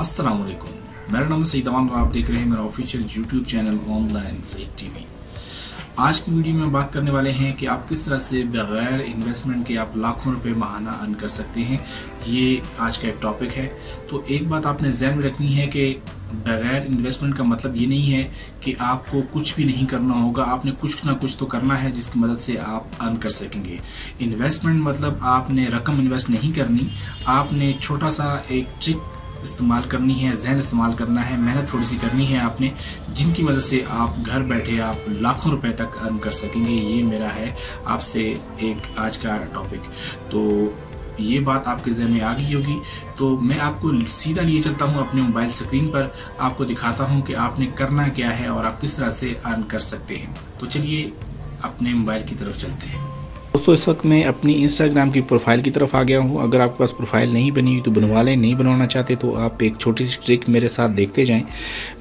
अस्सलाम वालेकुम। मेरा नाम है सईद अमान और आप देख रहे हैं मेरा official YouTube channel online Saeed TV. आज की वीडियो में बात करने वाले हैं कि आप किस तरह से बगैर इन्वेस्टमेंट के आप लाखों रुपए माहाना अर्न कर सकते हैं। ये आज का एक टॉपिक है। तो एक बात आपने ज़हन में रखनी है कि बगैर इन्वेस्टमेंट का मतलब ये नहीं है कि आपको कुछ भी नहीं करना होगा। आपने कुछ ना कुछ तो करना है जिसकी मदद से आप अर्न कर सकेंगे। इन्वेस्टमेंट मतलब आपने रकम इन्वेस्ट नहीं करनी, आपने छोटा सा एक ट्रिक इस्तेमाल करनी है, जहन इस्तेमाल करना है, मेहनत थोड़ी सी करनी है आपने, जिनकी मदद से आप घर बैठे आप लाखों रुपए तक अर्न कर सकेंगे। ये मेरा है आपसे एक आज का टॉपिक। तो ये बात आपके जहन में आ गई होगी। तो मैं आपको सीधा लिए चलता हूँ अपने मोबाइल स्क्रीन पर, आपको दिखाता हूँ कि आपने करना क्या है और आप किस तरह से अर्न कर सकते हैं। तो चलिए अपने मोबाइल की तरफ चलते हैं। दोस्तों, इस वक्त मैं अपनी इंस्टाग्राम की प्रोफाइल की तरफ आ गया हूं। अगर आपके पास प्रोफाइल नहीं बनी हुई तो बनवा लें, नहीं बनवाना चाहते तो आप एक छोटी सी ट्रिक मेरे साथ देखते जाएं।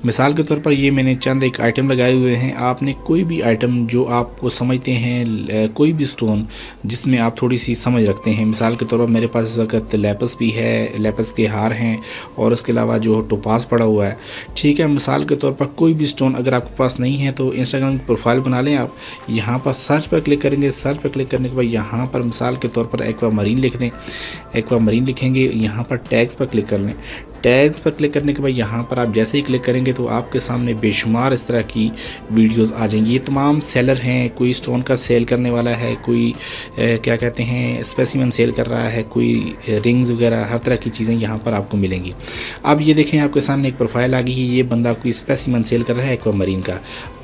मिसाल के तौर पर ये मैंने चंद एक आइटम लगाए हुए हैं। आपने कोई भी आइटम जो आपको समझते हैं, कोई भी स्टोन जिसमें आप थोड़ी सी समझ रखते हैं। मिसाल के तौर पर मेरे पास इस वक्त लेपस भी है, लेपस के हार हैं और उसके अलावा जो टोपास पड़ा हुआ है। ठीक है, मिसाल के तौर पर कोई भी स्टोन अगर आपके पास नहीं है तो इंस्टाग्राम की प्रोफाइल बना लें। आप यहाँ पर सर्च पर क्लिक करेंगे। सर्च पर क्लिक करने के बाद यहाँ पर मिसाल के तौर पर एक्वामरीन लिख दें। एक्वामरीन लिखेंगे, यहाँ पर टैग्स पर क्लिक कर लें। टैग्स पर क्लिक करने के बाद यहाँ पर आप जैसे ही क्लिक करेंगे तो आपके सामने बेशुमार इस तरह की वीडियोस आ जाएंगी। ये तमाम सेलर हैं, कोई स्टोन का सेल करने वाला है, कोई क्या कहते हैं स्पेसिमन सेल कर रहा है, कोई रिंग्स वगैरह, हर तरह की चीज़ें यहाँ पर आपको मिलेंगी। अब ये देखें आपके सामने एक प्रोफाइल आ गई है। ये बंदा कोई स्पेसिमन सेल कर रहा है एक्वामरीन का।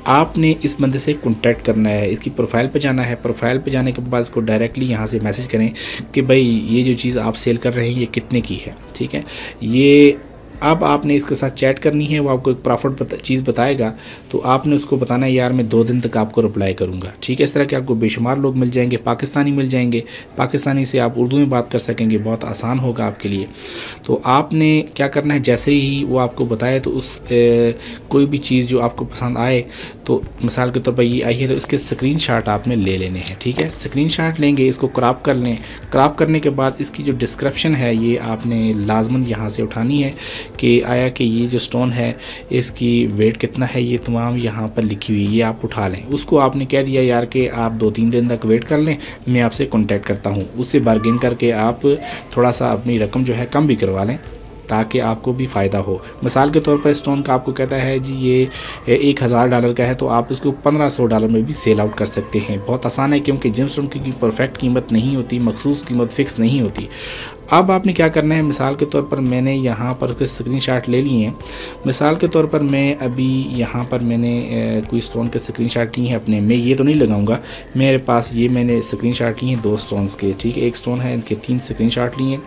आपने इस बंदे से कॉन्टैक्ट करना है, इसकी प्रोफाइल पे जाना है। प्रोफाइल पे जाने के बाद इसको डायरेक्टली यहाँ से मैसेज करें कि भाई ये जो चीज़ आप सेल कर रहे हैं ये कितने की है। ठीक है, ये अब आपने इसके साथ चैट करनी है। वो आपको एक प्रॉफिट चीज़ बताएगा तो आपने उसको बताना है यार मैं 2 दिन तक आपको रिप्लाई करूँगा। ठीक है, इस तरह के आपको बेशुमार लोग मिल जाएंगे, पाकिस्तानी मिल जाएंगे। पाकिस्तानी से आप उर्दू में बात कर सकेंगे, बहुत आसान होगा आपके लिए। तो आपने क्या करना है, जैसे ही वो आपको बताए तो उस कोई भी चीज़ जो आपको पसंद आए, तो मिसाल के तौर पर ये आई है तो इसके स्क्रीनशॉट आपने ले लेने हैं। ठीक है, स्क्रीनशॉट लेंगे, इसको क्रॉप कर लें। क्रॉप करने के बाद इसकी जो डिस्क्रिप्शन है ये आपने लाजमन यहाँ से उठानी है कि आया कि ये जो स्टोन है इसकी वेट कितना है, ये तमाम यहाँ पर लिखी हुई, ये आप उठा लें। उसको आपने कह दिया यार कि आप 2-3 दिन तक वेट कर लें, मैं आपसे कांटेक्ट करता हूँ। उससे बार्गेन करके आप थोड़ा सा अपनी रकम जो है कम भी करवा लें ताकि आपको भी फ़ायदा हो। मिसाल के तौर पर स्टोन का आपको कहता है जी ये $1000 का है तो आप इसको $1500 में भी सेल आउट कर सकते हैं। बहुत आसान है क्योंकि जिम स्टोन की परफेक्ट कीमत नहीं होती, मखसूस कीमत फ़िक्स नहीं होती। अब आपने क्या करना है, मिसाल के तौर पर मैंने यहाँ पर कुछ स्क्रीनशॉट ले लिए हैं। मिसाल के तौर पर मैं अभी यहाँ पर मैंने कोई स्टोन के स्क्रीनशॉट लिए हैं अपने। मैं ये तो नहीं लगाऊंगा, मेरे पास ये मैंने स्क्रीनशॉट लिए हैं 2 स्टोन्स के। ठीक है, एक स्टोन है, इनके 3 स्क्रीनशॉट लिए हैं।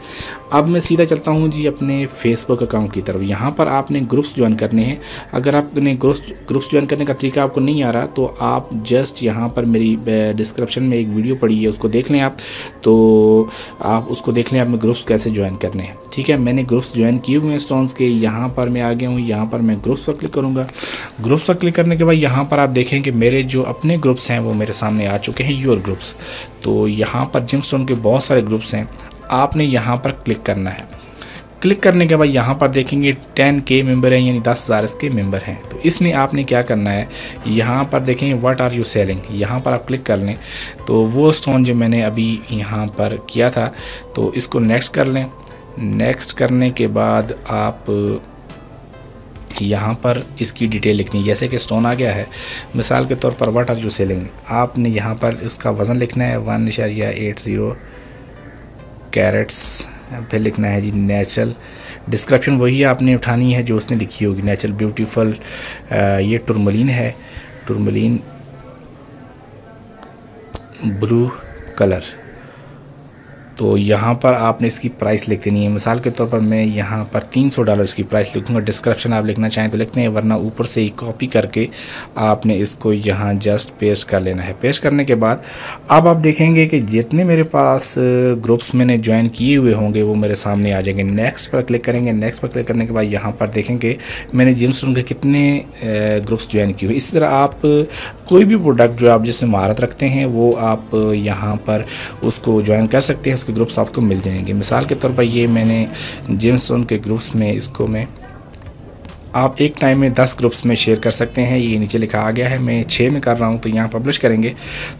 अब मैं सीधा चलता हूँ जी अपने फेसबुक अकाउंट की तरफ। यहाँ पर आपने ग्रुप्स ज्वाइन करने हैं। अगर आपने ग्रुप्स ज्वाइन करने का तरीका आपको नहीं आ रहा तो आप जस्ट यहाँ पर मेरी डिस्क्रिप्शन में एक वीडियो पड़ी है, उसको देख लें आप। तो आप उसको देख लें आपने ग्रुप्स कैसे ज्वाइन करने हैं। ठीक है, मैंने ग्रुप्स ज्वाइन किए हुए हैं स्टोन्स के। यहाँ पर मैं आ गया हूँ, यहाँ पर मैं ग्रुप्स पर क्लिक करूँगा। ग्रुप्स पर क्लिक करने के बाद यहाँ पर आप देखें कि मेरे जो अपने ग्रुप्स हैं वो मेरे सामने आ चुके हैं, योर ग्रुप्स। तो यहाँ पर जिम स्टोन के बहुत सारे ग्रुप्स हैं, आपने यहाँ पर क्लिक करना है। क्लिक करने के बाद यहाँ पर देखेंगे 10K मेंबर हैं, यानी 10,000 इसके मेंबर हैं। तो इसमें आपने क्या करना है, यहाँ पर देखेंगे व्हाट आर यू सेलिंग, यहाँ पर आप क्लिक कर लें। तो वो स्टोन जो मैंने अभी यहाँ पर किया था तो इसको नेक्स्ट कर लें। नेक्स्ट करने के बाद आप यहाँ पर इसकी डिटेल लिखनी है। जैसे कि स्टोन आ गया है, मिसाल के तौर पर व्हाट आर यू सेलिंग, आपने यहाँ पर इसका वज़न लिखना है 1.80 कैरेट्स। फिर लिखना है जी नेचुरल। डिस्क्रिप्शन वही आपने उठानी है जो उसने लिखी होगी, नेचुरल ब्यूटीफुल। ये टुरमलिन है, टुरमलिन ब्लू कलर। तो यहाँ पर आपने इसकी प्राइस लिख देनी है। मिसाल के तौर पर मैं यहाँ पर $300 की प्राइस लिखूँगा। डिस्क्रिप्शन आप लिखना चाहें तो लिखते हैं, वरना ऊपर से ही कॉपी करके आपने इसको यहाँ जस्ट पेस्ट कर लेना है। पेस्ट करने के बाद अब आप देखेंगे कि जितने मेरे पास ग्रुप्स मैंने ज्वाइन किए हुए होंगे वो मेरे सामने आ जाएंगे। नेक्स्ट पर क्लिक करेंगे। नेक्स्ट पर क्लिक करने के बाद यहाँ पर देखेंगे मैंने जिम स्टोन के कितने ग्रुप्स ज्वाइन किए हुए। इसी तरह आप कोई भी प्रोडक्ट जो आप जिसमें महारत रखते हैं वो आप यहाँ पर उसको ज्वाइन कर सकते हैं, उसके ग्रुप्स आपको मिल जाएंगे। मिसाल के तौर पर ये मैंने जिम स्टोन के ग्रुप्स में इसको मैं आप एक टाइम में 10 ग्रुप्स में शेयर कर सकते हैं। ये नीचे लिखा आ गया है, मैं 6 में कर रहा हूँ। तो यहाँ पब्लिश करेंगे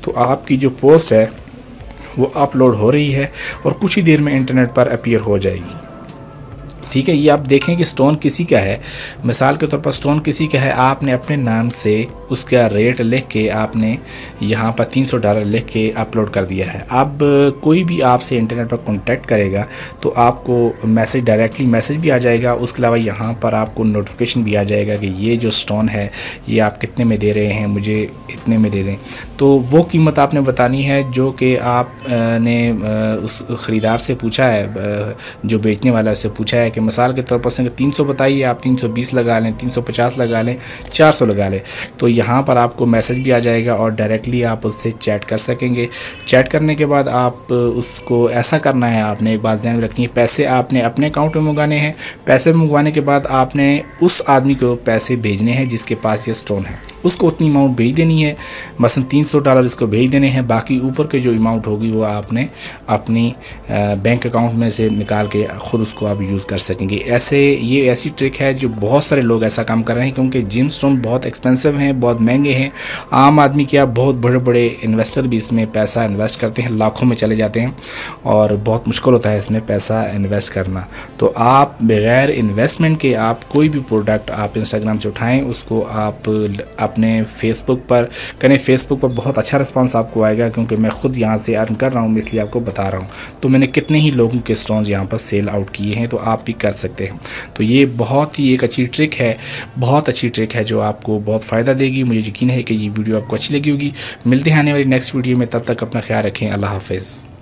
तो आपकी जो पोस्ट है वो अपलोड हो रही है और कुछ ही देर में इंटरनेट पर अपीयर हो जाएगी। ठीक है, ये आप देखें कि स्टोन किसी का है, मिसाल के तौर पर स्टोन किसी का है, आपने अपने नाम से उसका रेट लिख के आपने यहाँ पर $300 लिख के अपलोड कर दिया है। अब कोई भी आपसे इंटरनेट पर कांटेक्ट करेगा तो आपको मैसेज, डायरेक्टली मैसेज भी आ जाएगा। उसके अलावा यहाँ पर आपको नोटिफिकेशन भी आ जाएगा कि ये जो स्टोन है ये आप कितने में दे रहे हैं, मुझे इतने में दे दें। तो वो कीमत आपने बतानी है जो कि आपने उस ख़रीदार से पूछा है, जो बेचने वाला से पूछा है कि मिसाल के तौर पर उसने 300 बताइए, आप 320 लगा लें, 350 लगा लें, 400 लगा लें। तो यहाँ पर आपको मैसेज भी आ जाएगा और डायरेक्टली आप उससे चैट कर सकेंगे। चैट करने के बाद आप उसको ऐसा करना है, आपने एक बात ध्यान में रखनी है, पैसे आपने अपने अकाउंट में मंगवाने हैं। पैसे मंगवाने के बाद आपने उस आदमी को पैसे भेजने हैं जिसके पास ये स्टोन है, उसको उतनी अमाउंट भेज देनी है। मसलन $300 इसको भेज देने हैं, बाकी ऊपर के जो अमाउंट होगी वो आपने अपनी बैंक अकाउंट में से निकाल के ख़ुद उसको आप यूज़ कर सकेंगे। ये ऐसी ट्रिक है जो बहुत सारे लोग ऐसा काम कर रहे हैं, क्योंकि जिम स्टोन बहुत एक्सपेंसिव हैं, बहुत महंगे हैं। आम आदमी क्या, बहुत बड़े बड़े इन्वेस्टर भी इसमें पैसा इन्वेस्ट करते हैं, लाखों में चले जाते हैं और बहुत मुश्किल होता है इसमें पैसा इन्वेस्ट करना। तो आप बग़ैर इन्वेस्टमेंट के आप कोई भी प्रोडक्ट आप इंस्टाग्राम से उठाएँ, उसको आप अपने फेसबुक पर करें। फेसबुक पर बहुत अच्छा रिस्पांस आपको आएगा, क्योंकि मैं खुद यहाँ से अर्न कर रहा हूँ, इसलिए आपको बता रहा हूँ। तो मैंने कितने ही लोगों के स्टोन्स यहाँ पर सेल आउट किए हैं, तो आप भी कर सकते हैं। तो ये बहुत ही एक अच्छी ट्रिक है, बहुत अच्छी ट्रिक है जो आपको बहुत फ़ायदा देगी। मुझे यकीन है कि ये वीडियो आपको अच्छी लगी होगी। मिलते हैं आने वाली नेक्स्ट वीडियो में, तब तक अपना ख्याल रखें। अल्लाह हाफ़िज़।